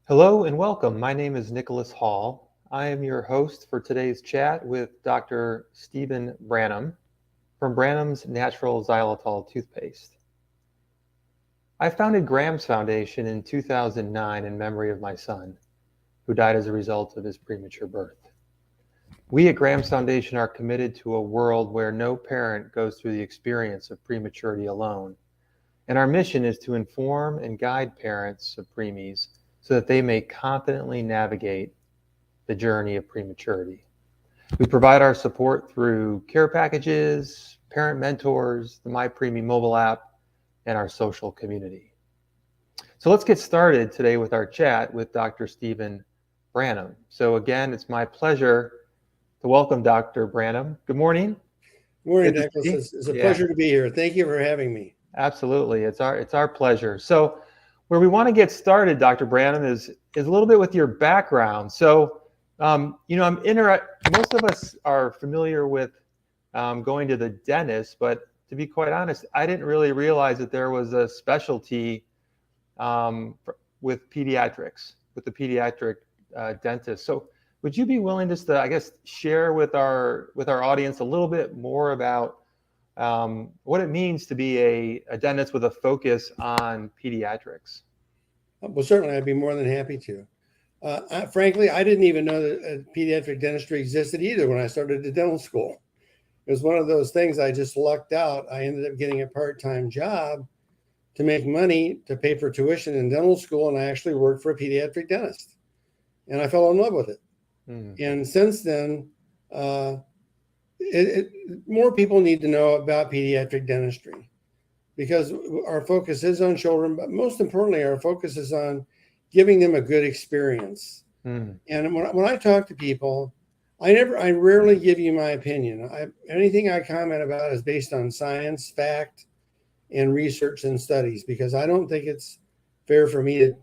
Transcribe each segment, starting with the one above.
Hello and welcome. My name is Nicholas Hall. I am your host for today's chat with Dr. Stephen Branam from Branam's Natural Xylitol Toothpaste. I founded Graham's Foundation in 2009 in memory of my son, who died as a result of his premature birth. We at Graham's Foundation are committed to a world where no parent goes through the experience of prematurity alone. And our mission is to inform and guide parents of preemies so that they may confidently navigate the journey of prematurity. We provide our support through care packages, parent mentors, the My Preemie mobile app, and our social community. So let's get started today with our chat with Dr. Stephen Branam. So again, it's my pleasure to welcome Dr. Branam. Good morning. Good morning, Nicholas. It's a pleasure to be here. Thank you for having me. Absolutely. It's our pleasure. So where we want to get started, Dr. Branam, is a little bit with your background. So, most of us are familiar with going to the dentist, but to be quite honest, I didn't really realize that there was a specialty with pediatrics, with the pediatric dentist. So would you be willing just to, I guess, share with our audience a little bit more about what it means to be a dentist with a focus on pediatrics? Well, certainly, I'd be more than happy to. Frankly, I didn't even know that pediatric dentistry existed either when I started the dental school. It was one of those things I just lucked out. I ended up getting a part-time job to make money to pay for tuition in dental school, and I actually worked for a pediatric dentist. And I fell in love with it. And since then, more people need to know about pediatric dentistry because our focus is on children, but most importantly, our focus is on giving them a good experience. And when I talk to people, I rarely give you my opinion. Anything I comment about is based on science, fact, and research and studies, because I don't think it's fair for me to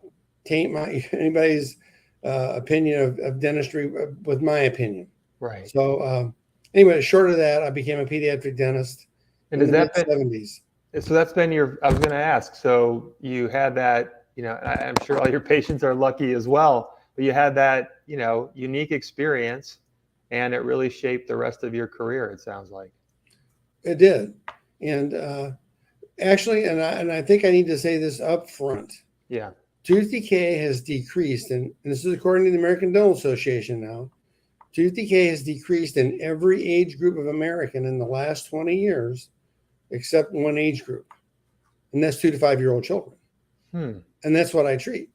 taint anybody's opinion of dentistry with my opinion. Right. So anyway, short of that, I became a pediatric dentist in the mid-70s. So that's been I was going to ask, so you had that, I'm sure all your patients are lucky as well, but you had that, unique experience and it really shaped the rest of your career, it sounds like. It did. And actually, and I think I need to say this up front. Yeah. Tooth decay has decreased, and this is according to the American Dental Association now. Tooth decay has decreased in every age group of American in the last 20 years, except one age group, and that's 2 to 5 year old children. And that's what I treat.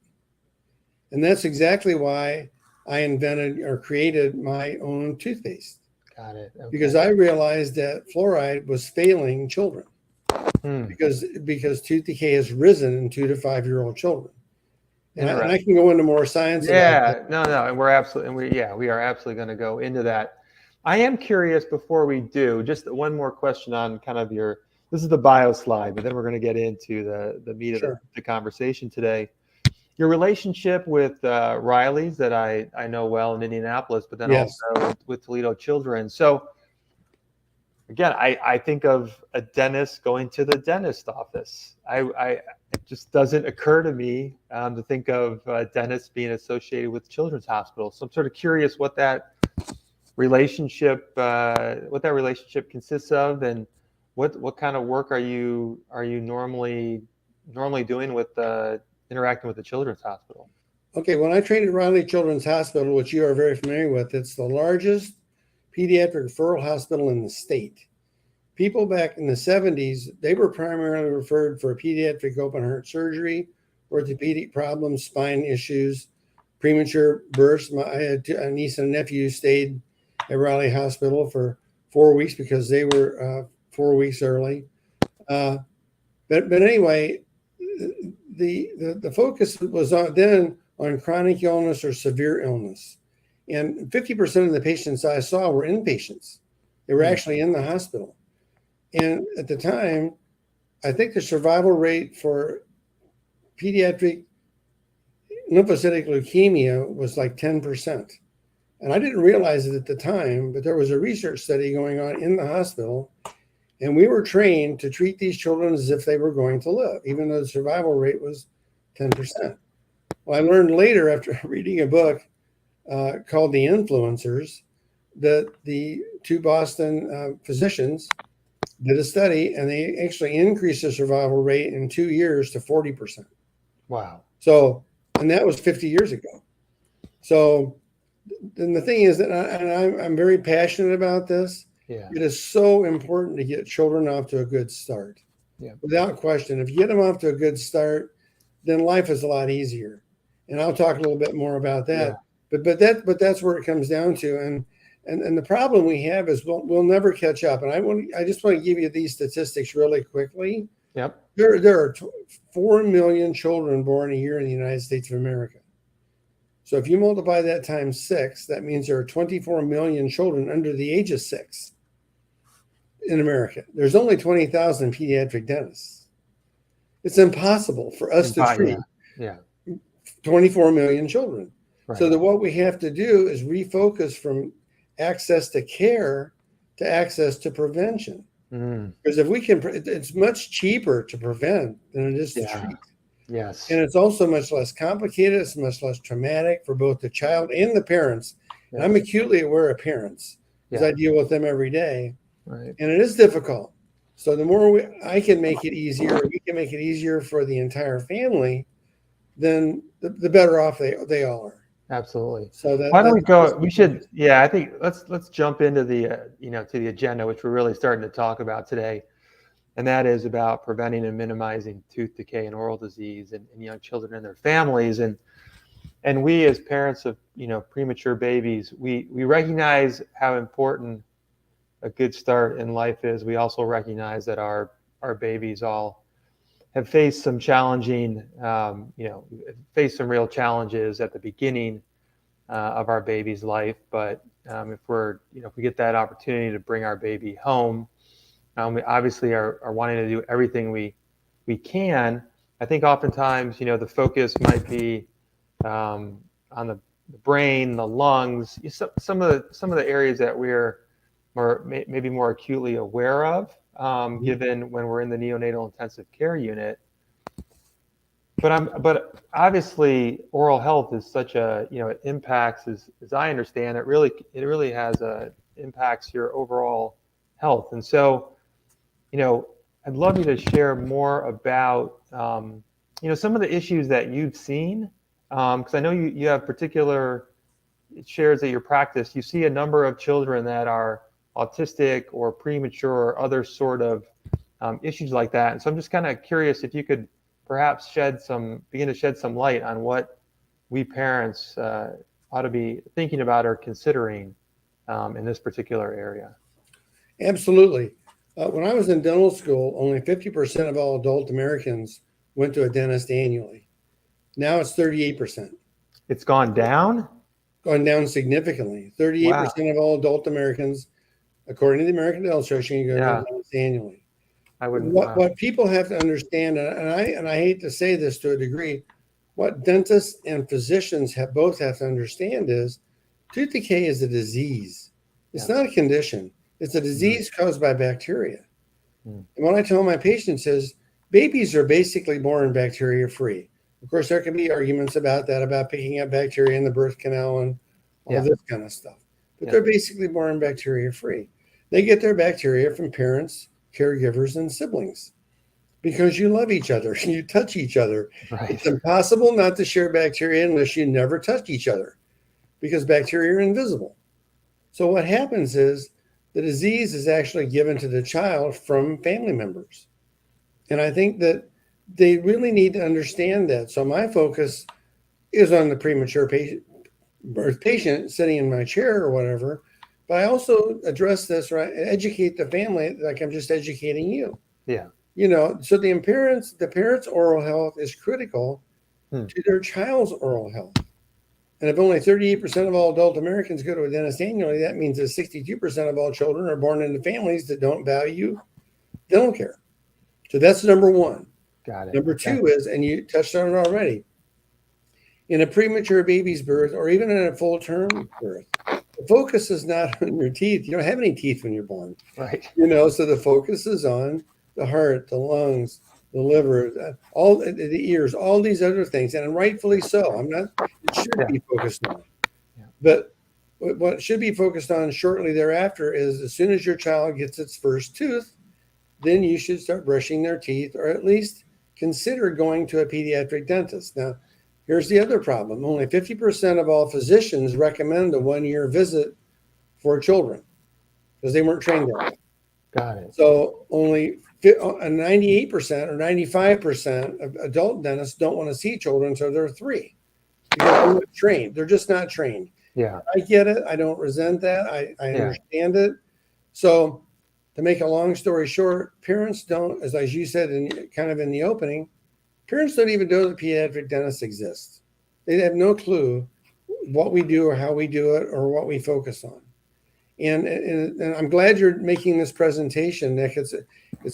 And that's exactly why I invented or created my own toothpaste. Got it. Okay. Because I realized that fluoride was failing children because tooth decay has risen in 2 to 5 year old children. And I can go into more science. Yeah, no, and we are absolutely going to go into that. I am curious before we do, just one more question on kind of this is the bio slide, but then we're going to get into the meat of the conversation today. Your relationship with Riley's that I know well in Indianapolis, but then also with Toledo Children. So again, I think of a dentist going to the dentist office. It just doesn't occur to me to think of dentists being associated with children's hospitals. So I'm sort of curious what that relationship consists of, and what kind of work are you normally doing with interacting with the children's hospital? Okay, when I trained at Riley Children's Hospital, which you are very familiar with, it's the largest pediatric referral hospital in the state. People back in the 70s, they were primarily referred for pediatric open heart surgery, orthopedic problems, spine issues, premature births. I had a niece and a nephew who stayed at Riley Hospital for 4 weeks because they were 4 weeks early. But anyway, the focus was then on chronic illness or severe illness. And 50% of the patients I saw were inpatients. They were actually in the hospital. And at the time, I think the survival rate for pediatric lymphocytic leukemia was like 10%. And I didn't realize it at the time, but there was a research study going on in the hospital, and we were trained to treat these children as if they were going to live, even though the survival rate was 10%. Well, I learned later after reading a book called The Influencers that the two Boston physicians did a study and they actually increased the survival rate in 2 years to 40%. Wow. So, and that was 50 years ago. So, and the thing is that I'm very passionate about this. Yeah. It is so important to get children off to a good start. Yeah. Without question. If you get them off to a good start, then life is a lot easier. And I'll talk a little bit more about that. Yeah. But that's where it comes down to. And the problem we have is we'll never catch up. And I just want to give you these statistics really quickly. Yep. There are 4 million children born a year in the United States of America. So if you multiply that times 6, that means there are 24 million children under the age of 6 in America. There's only 20,000 pediatric dentists. It's impossible for us to treat 24 million children. Right. So that what we have to do is refocus from access to care to access to prevention. Because if we can, it's much cheaper to prevent than it is to treat. Yes. And it's also much less complicated. It's much less traumatic for both the child and the parents. And I'm acutely aware of parents because I deal with them every day. Right. And it is difficult. So the more I can make it easier, we can make it easier for the entire family, then the better off they all are. Absolutely. So why don't we go? We should. Yeah, I think let's jump into the to the agenda, which we're really starting to talk about today, and that is about preventing and minimizing tooth decay and oral disease in young children and their families. And we as parents of premature babies, we recognize how important a good start in life is. We also recognize that our babies all have faced some challenging, faced some real challenges at the beginning of our baby's life. But if we get that opportunity to bring our baby home, we obviously are wanting to do everything we can. I think oftentimes, the focus might be on the brain, the lungs, some of the areas that we're maybe more acutely aware of, given when we're in the neonatal intensive care unit. But obviously, oral health is such a it impacts, as I understand it really has impacts your overall health. And so, I'd love you to share more about some of the issues that you've seen, because I know you have particular shares at your practice. You see a number of children that are autistic or premature or other sort of issues like that. And so I'm just kind of curious if you could perhaps begin to shed some light on what we parents ought to be thinking about or considering in this particular area. Absolutely. When I was in dental school, only 50% of all adult Americans went to a dentist annually. Now it's 38%. It's gone down? Gone down significantly. 38% of all adult Americans, according to the American Dental Association, go to a dentist annually. What people have to understand, and I hate to say this to a degree, what dentists and physicians both have to understand is tooth decay is a disease. It's not a condition. It's a disease caused by bacteria. And what I tell my patients is babies are basically born bacteria free. Of course, there can be arguments about that, about picking up bacteria in the birth canal and all this kind of stuff. But they're basically born bacteria free. They get their bacteria from parents, caregivers, and siblings because you love each other and you touch each other. Right. It's impossible not to share bacteria unless you never touch each other because bacteria are invisible. So what happens is the disease is actually given to the child from family members. And I think that they really need to understand that. So my focus is on the premature patient sitting in my chair or whatever, but I also address this, right? Educate the family like I'm just educating you. Yeah. So the parents' oral health is critical to their child's oral health. And if only 38% of all adult Americans go to a dentist annually, that means that 62% of all children are born into families that don't value dental care. So that's number one. Got it. Number two is, and you touched on it already, in a premature baby's birth or even in a full-term birth, the focus is not on your teeth. You don't have any teeth when you're born. Right. So the focus is on the heart, the lungs, the liver, all the ears, all these other things, and rightfully so. It should be focused on. Yeah. But what should be focused on shortly thereafter is as soon as your child gets its first tooth, then you should start brushing their teeth, or at least consider going to a pediatric dentist. Now, here's the other problem. Only 50% of all physicians recommend a 1-year visit for children because they weren't trained on it. Got it. So only 98% or 95% of adult dentists don't want to see children until they're 3 because they're not trained. They're just not trained. Yeah. I get it. I don't resent that. I understand it. So to make a long story short, parents don't, as you said kind of in the opening, parents don't even know that pediatric dentists exist. They have no clue what we do or how we do it or what we focus on. And I'm glad you're making this presentation, Nick. It's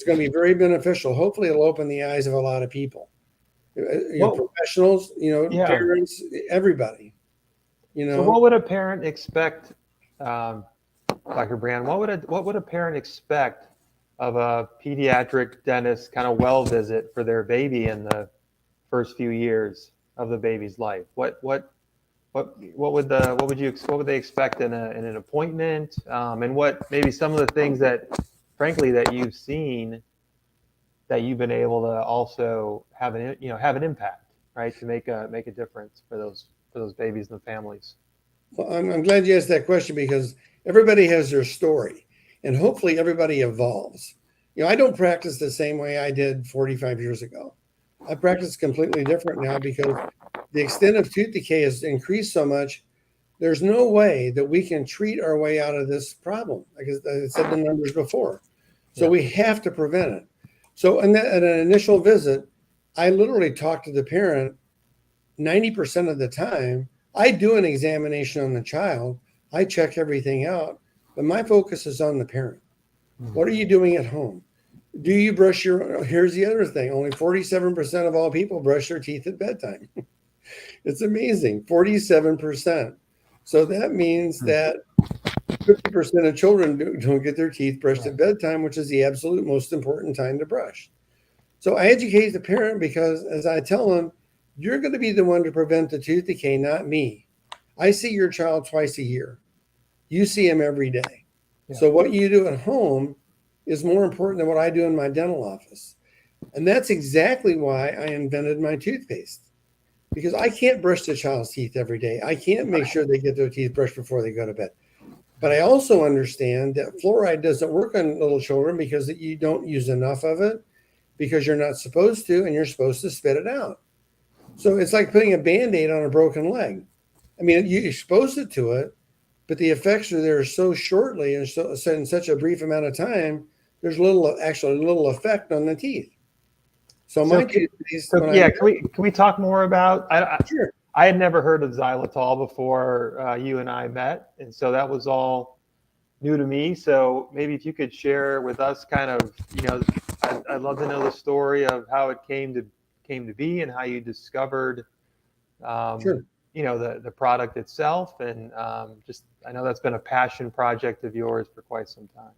going to be very beneficial. Hopefully, it'll open the eyes of a lot of people, professionals, parents, everybody. So, what would a parent expect, Dr. Branum? What would a parent expect of a pediatric dentist kind of well visit for their baby in the first few years of the baby's life? What would they expect in an appointment, and what maybe some of the things that, frankly, that you've seen that you've been able to also have an impact, right, to make a difference for those babies and the families. Well, I'm glad you asked that question because everybody has their story, and hopefully everybody evolves. I don't practice the same way I did 45 years ago. I practice completely different now because the extent of tooth decay has increased so much. There's no way that we can treat our way out of this problem. Like I said the numbers before. So we have to prevent it. So at an initial visit, I literally talk to the parent 90% of the time. I do an examination on the child. I check everything out, but my focus is on the parent. What are you doing at home? Do you brush here's the other thing. Only 47% of all people brush their teeth at bedtime. It's amazing, 47%. So that means that 50% of children don't get their teeth brushed at bedtime, which is the absolute most important time to brush. So I educate the parent because as I tell them, you're going to be the one to prevent the tooth decay, not me. I see your child twice a year. You see him every day. Yeah. So what you do at home is more important than what I do in my dental office. And that's exactly why I invented my toothpaste. Because I can't brush the child's teeth every day. I can't make sure they get their teeth brushed before they go to bed. But I also understand that fluoride doesn't work on little children because you don't use enough of it, because you're not supposed to, and you're supposed to spit it out. So it's like putting a Band-Aid on a broken leg. I mean, you expose it to it, but the effects are there so shortly and so in such a brief amount of time, there's little effect on the teeth. So can we talk more about? Sure. I had never heard of xylitol before you and I met, and so that was all new to me. So maybe if you could share with us, kind of, I'd love to know the story of how it came to be and how you discovered, sure. The product itself, and I know that's been a passion project of yours for quite some time.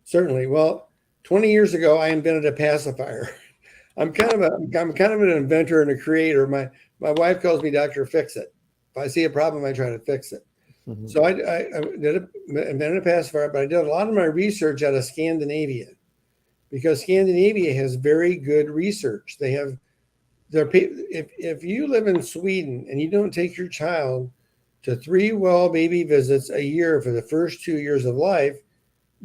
Certainly. Well, 20 years ago, I invented a pacifier. I'm kind of an inventor and a creator. My wife calls me Dr. Fix-It. If I see a problem, I try to fix it. Mm-hmm. So I invented a pacifier, but I did a lot of my research out of Scandinavia because Scandinavia has very good research. They have if you live in Sweden and you don't take your child to 3 well baby visits a year for the first 2 years of life,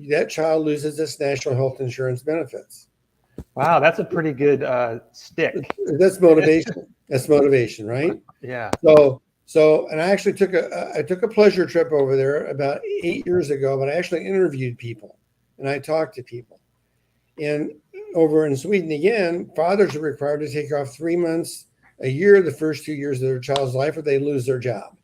that child loses its national health insurance benefits. Wow, that's a pretty good stick. That's motivation. That's motivation, right? Yeah. So, and I actually took a pleasure trip over there about 8 years ago, but I actually interviewed people and I talked to people. And over in Sweden again, fathers are required to take off 3 months a year the first 2 years of their child's life, or they lose their job.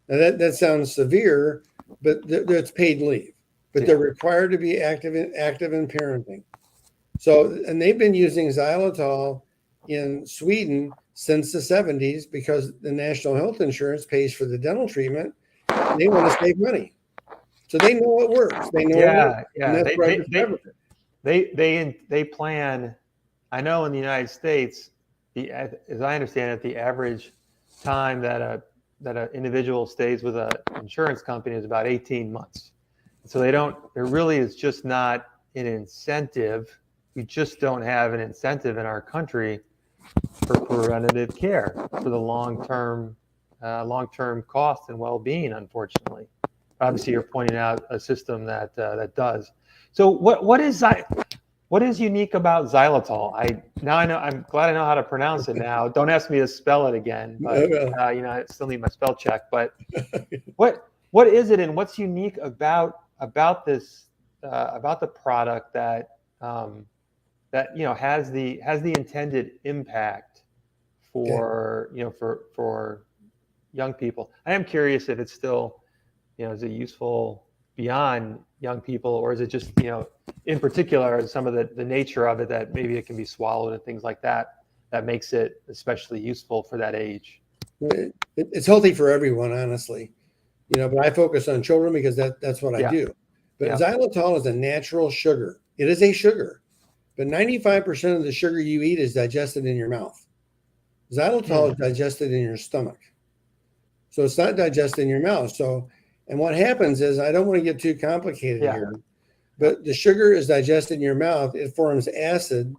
Now that sounds severe, but it's paid leave. But they're required to be active in parenting. So, and they've been using xylitol in Sweden since the 70s because the national health insurance pays for the dental treatment. And they want to save money. So they know it works. They know it works. Yeah. They plan I know in the United States, as I understand it, the average time that an individual stays with an insurance company is about 18 months. So there really is just not an incentive. We just don't have an incentive in our country for preventative care, for the long-term cost and well-being, unfortunately. Obviously, you're pointing out a system that does. So what is unique about xylitol? I know. I'm glad I know how to pronounce it now. Don't ask me to spell it again, but I still need my spell check. But what is it, and what's unique about this about the product that has the intended impact for for young people? I am curious if it's still is it useful beyond young people, or is it just in particular some of the nature of it that maybe it can be swallowed and things like that makes it especially useful for that age? It's healthy for everyone, honestly. But I focus on children because that's what I do. But xylitol is a natural sugar. It is a sugar, but 95% of the sugar you eat is digested in your mouth. Xylitol is digested in your stomach. So it's not digested in your mouth. And what happens is, I don't want to get too complicated here, but the sugar is digested in your mouth. It forms acid.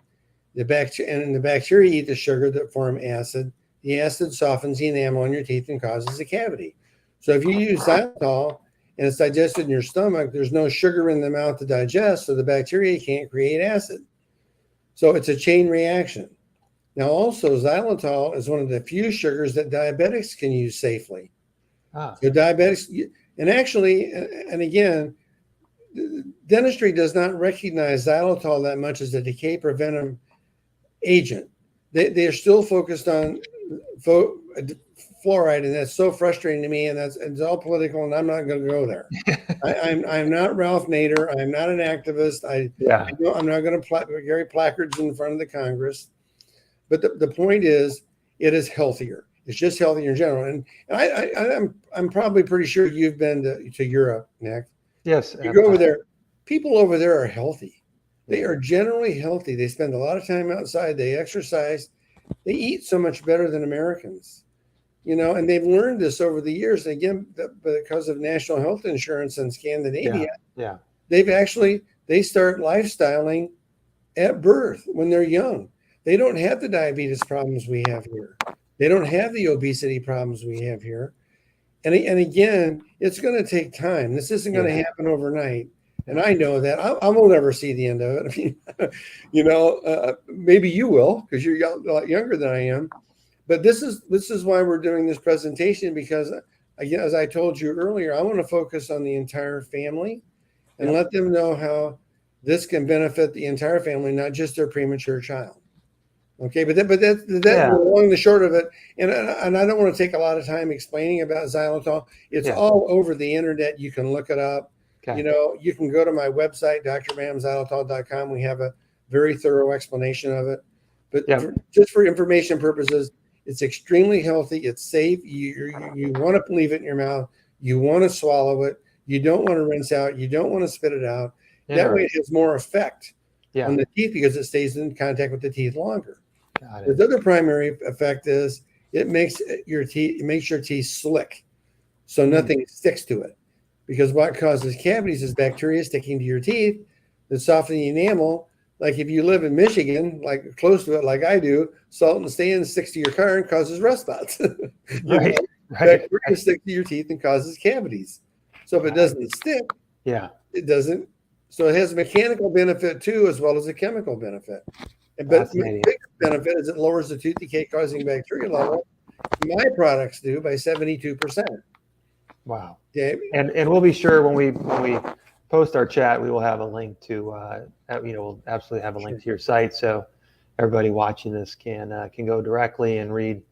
And the bacteria eat the sugar that form acid. The acid softens the enamel on your teeth and causes a cavity. So if you use xylitol and it's digested in your stomach, there's no sugar in the mouth to digest, so the bacteria can't create acid. So it's a chain reaction. Now, also, xylitol is one of the few sugars that diabetics can use safely. So diabetics, and actually, and again, dentistry does not recognize xylitol that much as a decay preventive agent. They are still focused on fluoride, and that's so frustrating to me. And it's all political, and I'm not going to go there. I'm not Ralph Nader. I'm not an activist. I'm not going to carry placards in front of the Congress. But the point is, it is healthier. It's just healthier in general. And I'm probably pretty sure you've been to Europe, Nick. Yes. You go over there. People over there are healthy. They are generally healthy. They spend a lot of time outside. They exercise. They eat so much better than Americans. And they've learned this over the years. And again, because of national health insurance in Scandinavia, they start lifestyling at birth when they're young. They don't have the diabetes problems we have here. They don't have the obesity problems we have here. And again, it's going to take time. This isn't going to happen overnight. And I know that I will never see the end of it. I mean, maybe you will, because you're a lot younger than I am. But this is why we're doing this presentation, because, again, as I told you earlier, I want to focus on the entire family and let them know how this can benefit the entire family, not just their premature child. Okay, but that's long the short of it. And I don't want to take a lot of time explaining about xylitol. It's all over the internet. You can look it up. Okay. You can go to my website, drbranamxylitol.com. We have a very thorough explanation of it. But just for information purposes, it's extremely healthy. It's safe. You want to leave it in your mouth. You want to swallow it. You don't want to rinse out. You don't want to spit it out. That way it has more effect on the teeth because it stays in contact with the teeth longer. The other primary effect is it makes your teeth slick, so nothing sticks to it. Because what causes cavities is bacteria sticking to your teeth that soften the enamel. Like if you live in Michigan, like close to it, like I do, salt and sand sticks to your car and causes rust spots. Bacteria stick to your teeth and causes cavities. So if it doesn't stick, it doesn't. So it has a mechanical benefit too, as well as a chemical benefit. But the big benefit is it lowers the tooth decay causing bacteria level. My products do by 72%. Wow. Okay. And we'll be sure when we post our chat, we will have a link to we'll absolutely have a link to your site, so everybody watching this can go directly and read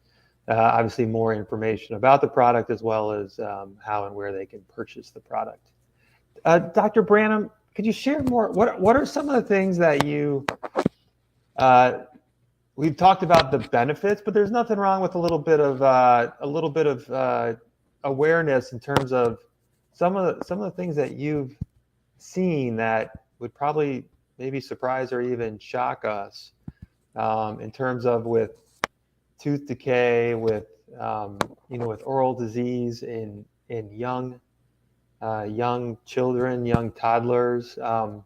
obviously more information about the product, as well as how and where they can purchase the product. Dr. Branam, could you share more? What are some of the things that you we've talked about the benefits, but there's nothing wrong with a little bit of awareness in terms of some of the things that you've seen that would probably maybe surprise or even shock us in terms of with tooth decay, with with oral disease in young children, young toddlers, and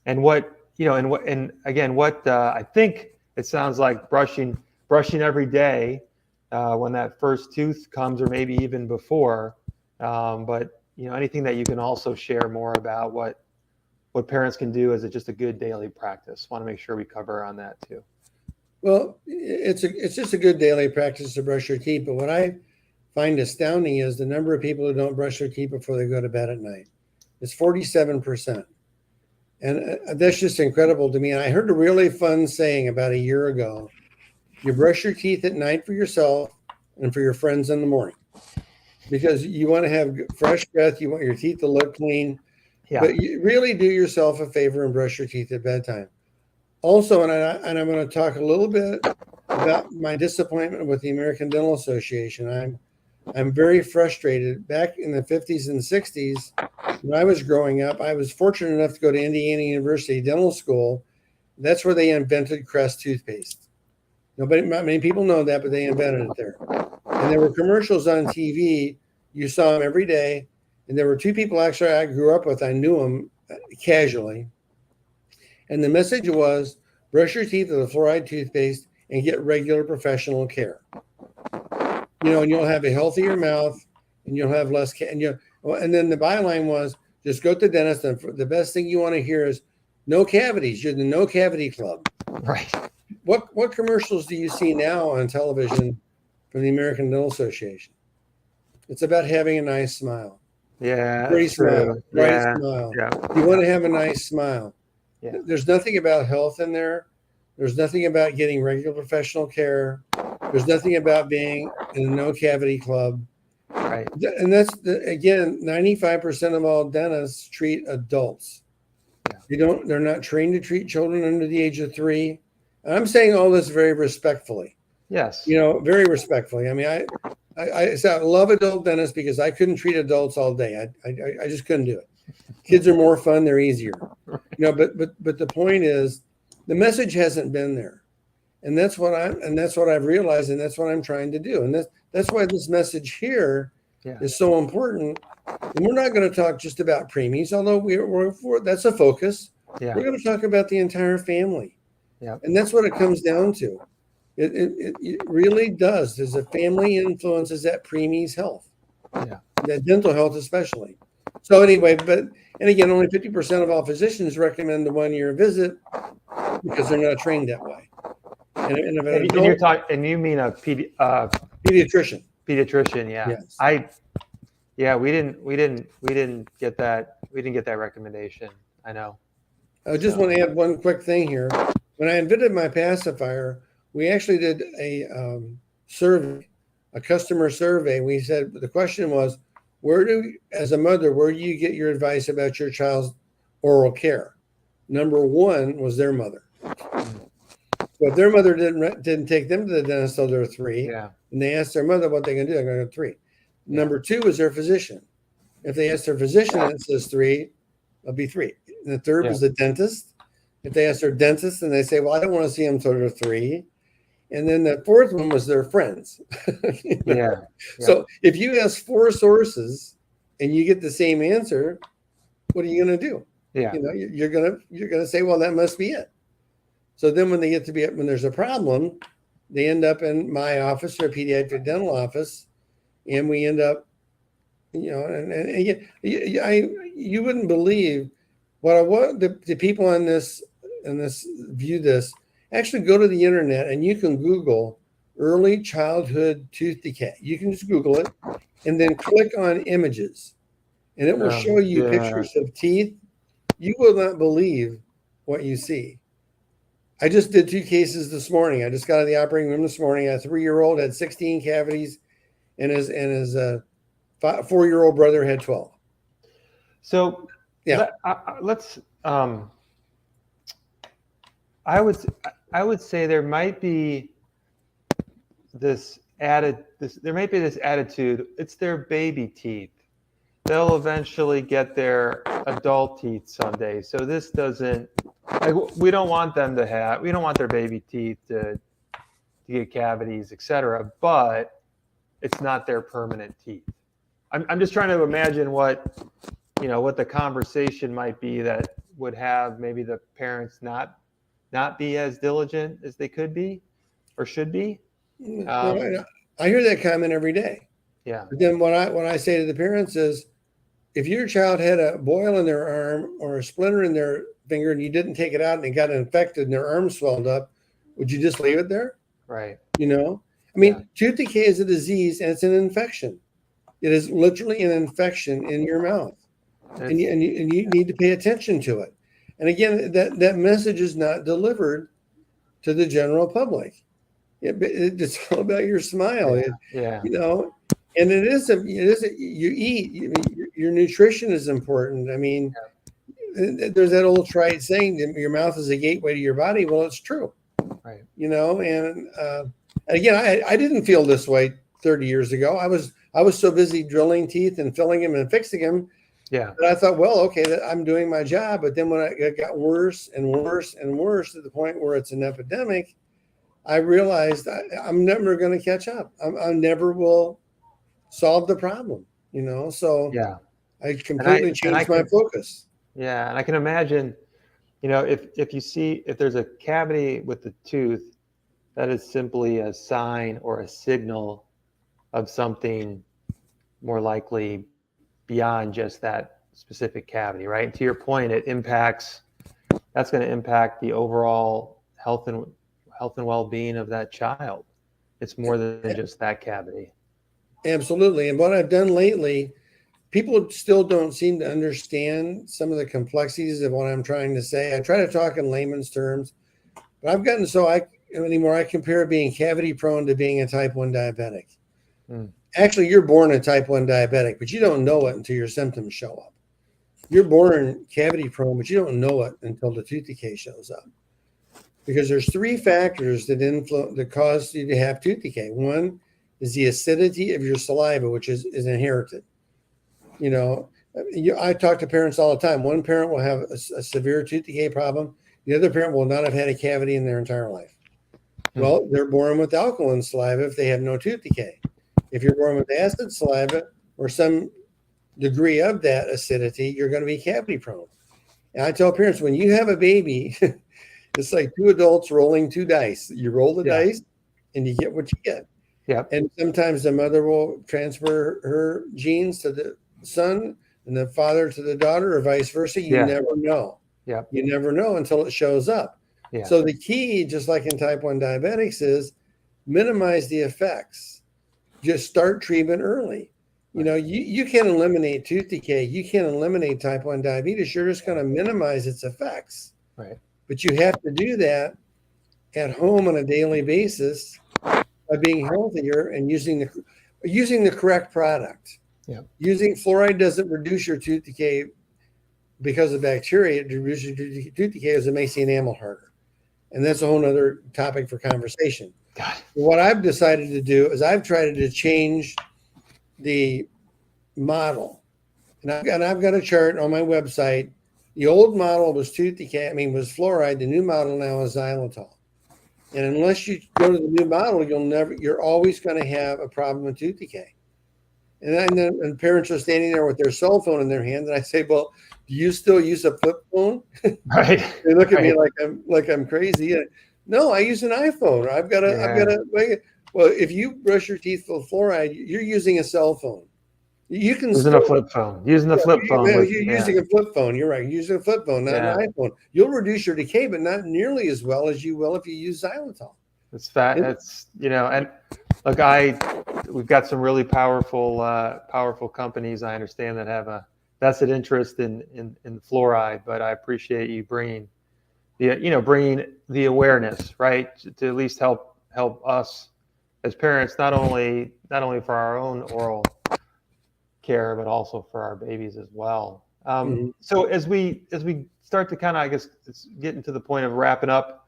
and again, what I think it sounds like brushing every day when that first tooth comes, or maybe even before. But anything that you can also share more about what parents can do as just a good daily practice. Want to make sure we cover on that too. Well, it's just a good daily practice to brush your teeth. But what I find astounding is the number of people who don't brush their teeth before they go to bed at night. It's 47%. And that's just incredible to me. And I heard a really fun saying about a year ago. You brush your teeth at night for yourself and for your friends in the morning, because you want to have fresh breath. You want your teeth to look clean. Yeah. But you really do yourself a favor and brush your teeth at bedtime. Also, and I'm going to talk a little bit about my disappointment with the American Dental Association. I'm very frustrated. Back in the 50s and 60s, when I was growing up, I was fortunate enough to go to Indiana University Dental School. That's where they invented Crest toothpaste. Many people know that, but they invented it there. And there were commercials on TV. You saw them every day. And there were two people actually I grew up with. I knew them casually. And the message was, brush your teeth with a fluoride toothpaste and get regular professional care. And you'll have a healthier mouth, and you'll have less. And then the byline was, just go to the dentist. And the best thing you want to hear is, no cavities. You're the no cavity club. Right. What commercials do you see now on television from the American Dental Association? It's about having a nice smile. Yeah. Pretty smile. Bright smile. Yeah. You want to have a nice smile. Yeah. There's nothing about health in there. There's nothing about getting regular professional care. There's nothing about being in a no cavity club. Right. And that's again, 95% of all dentists treat adults. Yeah. They're not trained to treat children under the age of 3. And I'm saying all this very respectfully. Yes. Very respectfully. I mean, I love adult dentists because I couldn't treat adults all day. I just couldn't do it. Kids are more fun. They're easier. But the point is, the message hasn't been there. And that's what I've realized, and that's what I'm trying to do. And that's why this message here is so important. And we're not going to talk just about preemies, although that's a focus. Yeah. We're going to talk about the entire family. Yeah. And that's what it comes down to. It really does. There's a family influences that preemie's health. Yeah. That dental health especially. So anyway, and again, only 50% of all physicians recommend the 1-year visit because they're not trained that way. And you mean a pediatrician. Pediatrician, yeah. Yes. We didn't get that. We didn't get that recommendation. I know. I just want to add one quick thing here. When I invented my pacifier, we actually did a survey, a customer survey. We said the question was, as a mother, where do you get your advice about your child's oral care? Number 1 was their mother. So if their mother didn't take them to the dentist till they're 3, and they asked their mother what they can do, they're going to go 3. Number 2 was their physician. If they ask their physician and it says 3, it'll be 3. And the third was the dentist. If they ask their dentist and they say, well, I don't want to see them till they're 3. And then the fourth one was their friends. So if you ask 4 sources and you get the same answer, what are you going to do? Yeah. You're going to say, well, that must be it. So then when when there's a problem, they end up in my office or a pediatric dental office, and we end up, you wouldn't believe what the people on this view this. Actually go to the internet and you can Google early childhood tooth decay. You can just Google it and then click on images, and it will show you pictures of teeth. You will not believe what you see. I just did 2 cases this morning. I just got out of the operating room this morning. A 3-year-old had 16 cavities, and his 4-year-old brother had 12. So let's. I would say there might be this attitude. It's their baby teeth. They'll eventually get their adult teeth someday. So this doesn't like we don't want them to have, we don't want their baby teeth to get cavities, etc. But it's not their permanent teeth. I'm just trying to imagine what the conversation might be that would have maybe the parents not be as diligent as they could be or should be. No, I hear that comment every day. Yeah. But then what I say to the parents is, if your child had a boil in their arm or a splinter in their finger and you didn't take it out and it got infected and their arm swelled up, would you just leave it there? Right. I mean, tooth decay is a disease and it's an infection. It is literally an infection in your mouth, and you need to pay attention to it. And again, that message is not delivered to the general public. It's all about your smile. Yeah. And it is you eat. Your nutrition is important. I mean, there's that old trite saying that your mouth is a gateway to your body. Well, it's true. Right. And again, I didn't feel this way 30 years ago. I was so busy drilling teeth and filling them and fixing them. Yeah. But I thought, well, okay, I'm doing my job. But then when it got worse and worse and worse to the point where it's an epidemic, I realized I'm never going to catch up. I never will solve the problem, So yeah, I completely changed my focus. Yeah, and I can imagine, if there's a cavity with the tooth, that is simply a sign or a signal of something more likely beyond just that specific cavity, right? And to your point, that's going to impact the overall health and well-being of that child. It's more than just that cavity. Absolutely. And what I've done lately, people still don't seem to understand some of the complexities of what I'm trying to say. I try to talk in layman's terms, but I've gotten anymore I compare being cavity prone to being a type 1 diabetic. Actually, you're born a type 1 diabetic, but you don't know it until your symptoms show up. You're born cavity prone, but you don't know it until the tooth decay shows up. Because there's 3 factors that cause you to have tooth decay. One is the acidity of your saliva, which is inherited. I talk to parents all the time. One parent will have a severe tooth decay problem. The other parent will not have had a cavity in their entire life. Well, they're born with alkaline saliva if they have no tooth decay. If you're born with acid saliva or some degree of that acidity, you're going to be cavity prone. And I tell parents, when you have a baby, it's like 2 adults rolling 2 dice. You roll the dice and you get what you get. Yep. And sometimes the mother will transfer her genes to the son and the father to the daughter or vice versa. You never know. Yep. You never know until it shows up. Yeah. So the key, just like in type 1 diabetics, is minimize the effects. Just start treatment early. You can't eliminate tooth decay. You can't eliminate type 1 diabetes. You're just going to minimize its effects. Right. But you have to do that at home on a daily basis by being healthier and using the correct product. Yeah. Using fluoride doesn't reduce your tooth decay because of bacteria. It reduces your tooth decay as it makes the enamel harder. And that's a whole other topic for conversation. What I've decided to do is I've tried to change the model. And I've got a chart on my website. The old model was was fluoride. The new model now is xylitol. And unless you go to the new model, you're always going to have a problem with tooth decay. And parents are standing there with their cell phone in their hand, and I say, "Well, do you still use a flip phone?" Right. They look at me like I'm crazy. No, I use an iPhone. I've got a. Well, if you brush your teeth with fluoride, you're using a cell phone. You can using a flip phone. Using a flip phone. You're using a flip phone. You're right. You're using a flip phone, not an iPhone. You'll reduce your decay, but not nearly as well as you will if you use xylitol. It's fat. It's and look, we've got some really powerful companies. I understand that have a vested interest in fluoride, but I appreciate you bringing the awareness, right, to at least help us as parents, not only for our own oral care, but also for our babies as well. So as we start to kind of, I guess, getting to the point of wrapping up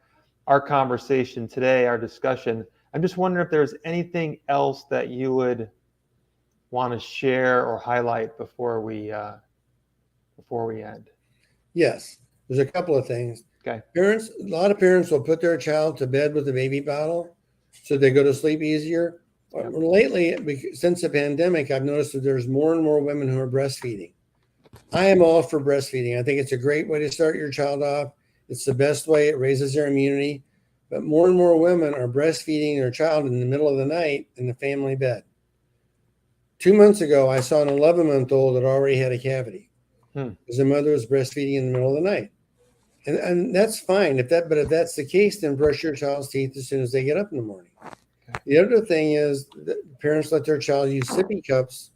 our conversation today, our discussion, I'm just wondering if there's anything else that you would want to share or highlight before we end. Yes, there's a couple of things. Okay. A lot of parents will put their child to bed with a baby bottle so they go to sleep easier. Yep. Lately, since the pandemic, I've noticed that there's more and more women who are breastfeeding. I am all for breastfeeding. I think it's a great way to start your child off. It's the best way. It raises their immunity. But more and more women are breastfeeding their child in the middle of the night in the family bed. 2 months ago, I saw an 11-month-old that already had a cavity because the mother was breastfeeding in the middle of the night. And that's fine. But if that's the case, then brush your child's teeth as soon as they get up in the morning. Okay. The other thing is that parents let their child use sippy cups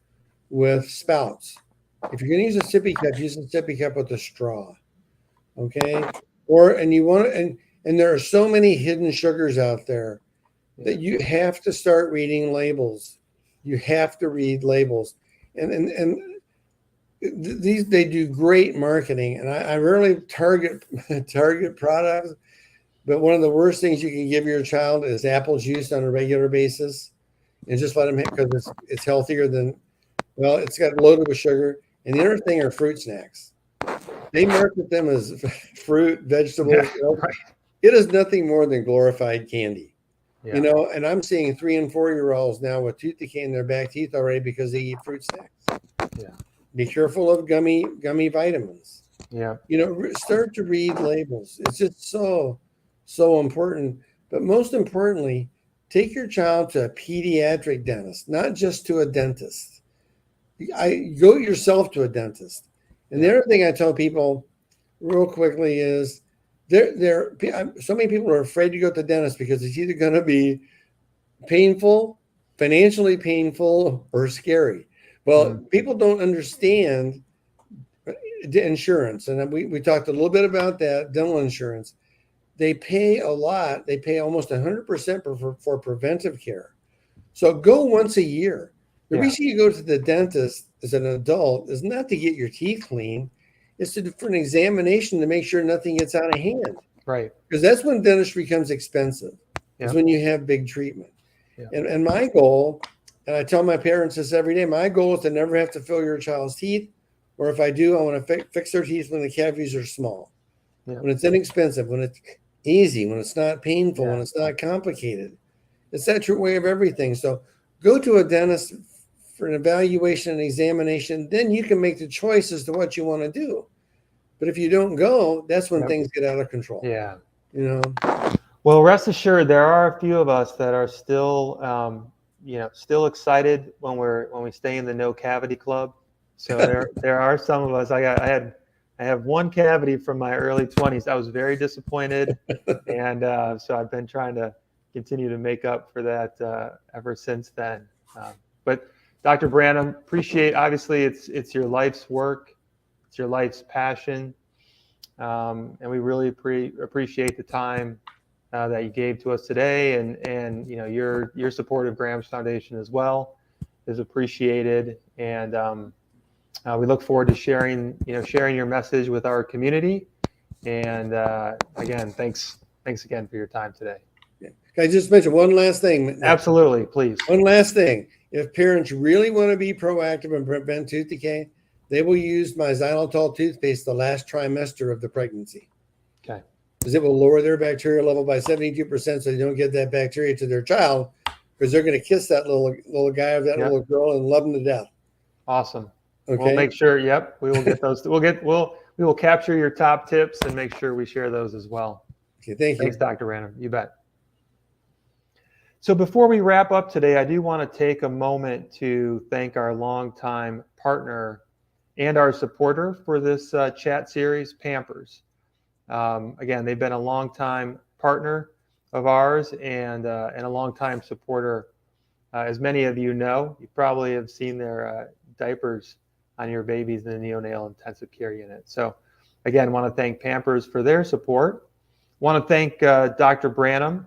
with spouts. If you're going to use a sippy cup, use a sippy cup with a straw. Okay. And there are so many hidden sugars out there that you have to start reading labels. You have to read labels. And they do great marketing. And I rarely target products, but one of the worst things you can give your child is apple juice on a regular basis. And just let them hit because it's healthier than, well, it's got loaded with sugar. And the other thing are fruit snacks. They market them as fruit, vegetables. Right. It is nothing more than glorified candy. Yeah. And I'm seeing 3 and 4-year-olds now with tooth decay in their back teeth already because they eat fruit snacks. Yeah. Be careful of gummy vitamins. Yeah. Start to read labels. It's just so important. But most importantly, take your child to a pediatric dentist, not just to a dentist. Go yourself to a dentist. And the other thing I tell people real quickly is so many people are afraid to go to the dentist because it's either going to be painful, financially painful, or scary. Well, people don't understand the insurance. And we talked a little bit about that, dental insurance. They pay a lot. They pay almost 100% for preventive care. So go once a year. The reason you go to the dentist as an adult is not to get your teeth clean. It's for an examination to make sure nothing gets out of hand. Right. Because that's when dentistry becomes expensive. Is when you have big treatment. And my goal, and I tell my parents this every day, my goal is to never have to fill your child's teeth. Or if I do, I want to fix their teeth when the cavities are small. When it's inexpensive, when it's easy, when it's not painful, when it's not complicated. It's that true way of everything. So go to a dentist for an evaluation and examination, then you can make the choice as to what you want to do. But if you don't go, that's when things get out of control. Yeah. Well, rest assured, there are a few of us that are still, still excited when we stay in the no cavity club. So there are some of us. I have one cavity from my early 20s. I was very disappointed, and so I've been trying to continue to make up for that ever since then. But Dr. Branam, obviously it's your life's work, it's your life's passion, and we really appreciate the time that you gave to us today, and your support of Graham's Foundation as well is appreciated, and we look forward to sharing your message with our community. And again, thanks again for your time today. Can I just mention one last thing? Absolutely, please. One last thing. If parents really want to be proactive and prevent tooth decay, they will use my xylitol toothpaste the last trimester of the pregnancy. Okay. Because it will lower their bacteria level by 72% so they don't get that bacteria to their child, because they're going to kiss that little guy or that little girl and love them to death. Awesome. Okay. We'll make sure. Yep. We will get those. We will capture your top tips and make sure we share those as well. Okay. Thank you. Thanks, Dr. Branam. You bet. So before we wrap up today, I do want to take a moment to thank our longtime partner and our supporter for this chat series, Pampers. Again, they've been a longtime partner of ours and a longtime supporter. As many of you know, you probably have seen their diapers on your babies in the neonatal intensive care unit. So again, want to thank Pampers for their support. Want to thank Dr. Branam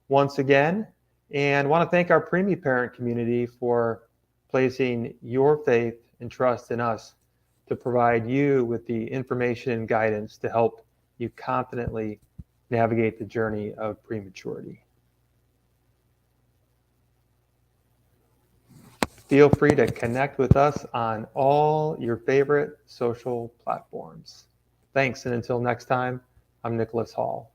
once again, and want to thank our preemie parent community for placing your faith and trust in us to provide you with the information and guidance to help you confidently navigate the journey of prematurity. Feel free to connect with us on all your favorite social platforms. Thanks, and until next time, I'm Nicholas Hall.